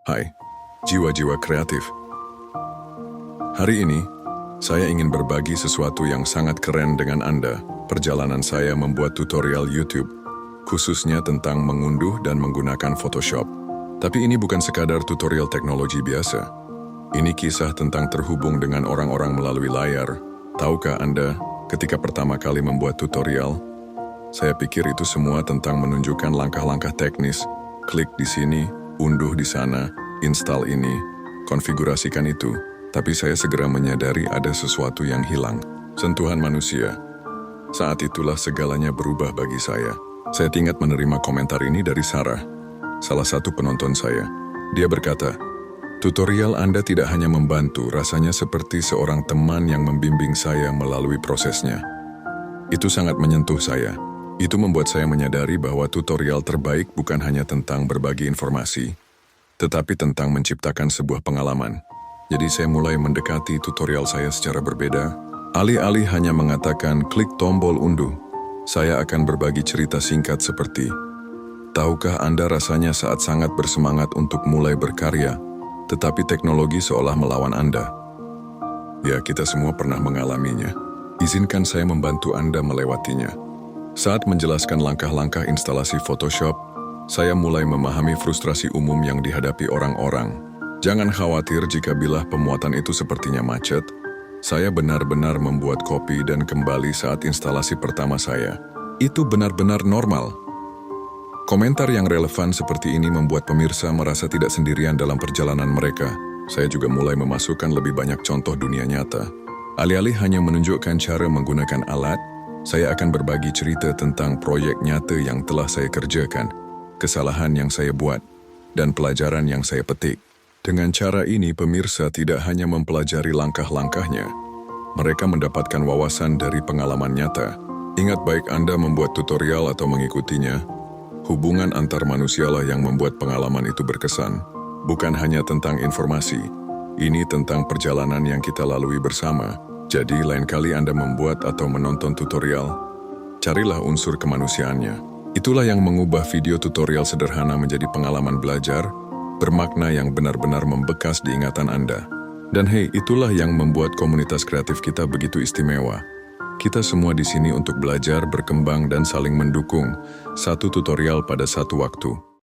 Hai, jiwa-jiwa kreatif. Hari ini, saya ingin berbagi sesuatu yang sangat keren dengan Anda. Perjalanan saya membuat tutorial YouTube, khususnya tentang mengunduh dan menggunakan Photoshop. Tapi ini bukan sekadar tutorial teknologi biasa. Ini kisah tentang terhubung dengan orang-orang melalui layar. Tahukah Anda, ketika pertama kali membuat tutorial, saya pikir itu semua tentang menunjukkan langkah-langkah teknis, klik di sini, unduh di sana, install ini, konfigurasikan itu. Tapi saya segera menyadari ada sesuatu yang hilang, sentuhan manusia. Saat itulah segalanya berubah bagi saya. Saya ingat menerima komentar ini dari Sarah, salah satu penonton saya. Dia berkata, tutorial Anda tidak hanya membantu, rasanya seperti seorang teman yang membimbing saya melalui prosesnya. Itu sangat menyentuh saya. Itu membuat saya menyadari bahwa tutorial terbaik bukan hanya tentang berbagi informasi, tetapi tentang menciptakan sebuah pengalaman. Jadi saya mulai mendekati tutorial saya secara berbeda. Alih-alih hanya mengatakan klik tombol unduh, saya akan berbagi cerita singkat seperti, tahukah Anda rasanya saat sangat bersemangat untuk mulai berkarya, tetapi teknologi seolah melawan Anda? Ya, kita semua pernah mengalaminya. Izinkan saya membantu Anda melewatinya. Saat menjelaskan langkah-langkah instalasi Photoshop, saya mulai memahami frustrasi umum yang dihadapi orang-orang. Jangan khawatir jika bilah pemuatan itu sepertinya macet. Saya benar-benar membuat kopi dan kembali saat instalasi pertama saya. Itu benar-benar normal. Komentar yang relevan seperti ini membuat pemirsa merasa tidak sendirian dalam perjalanan mereka. Saya juga mulai memasukkan lebih banyak contoh dunia nyata. Alih-alih hanya menunjukkan cara menggunakan alat, saya akan berbagi cerita tentang proyek nyata yang telah saya kerjakan, kesalahan yang saya buat, dan pelajaran yang saya petik. Dengan cara ini, pemirsa tidak hanya mempelajari langkah-langkahnya, mereka mendapatkan wawasan dari pengalaman nyata. Ingat, baik Anda membuat tutorial atau mengikutinya, hubungan antar manusialah yang membuat pengalaman itu berkesan. Bukan hanya tentang informasi, ini tentang perjalanan yang kita lalui bersama. Jadi, lain kali Anda membuat atau menonton tutorial, carilah unsur kemanusiaannya. Itulah yang mengubah video tutorial sederhana menjadi pengalaman belajar, bermakna yang benar-benar membekas di ingatan Anda. Dan hey, itulah yang membuat komunitas kreatif kita begitu istimewa. Kita semua di sini untuk belajar, berkembang, dan saling mendukung, satu tutorial pada satu waktu.